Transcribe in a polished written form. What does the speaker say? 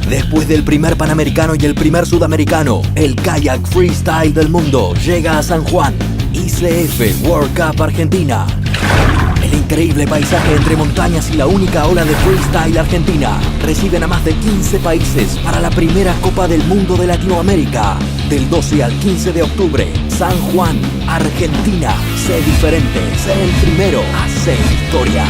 Después del primer Panamericano y el primer Sudamericano, el kayak freestyle del mundo llega a San Juan. ICF World Cup Argentina. El increíble paisaje entre montañas y la única ola de freestyle argentina reciben a más de 15 países para la primera Copa del Mundo de Latinoamérica. Del 12 al 15 de octubre, San Juan, Argentina. Sé diferente, sé el primero, haz historia.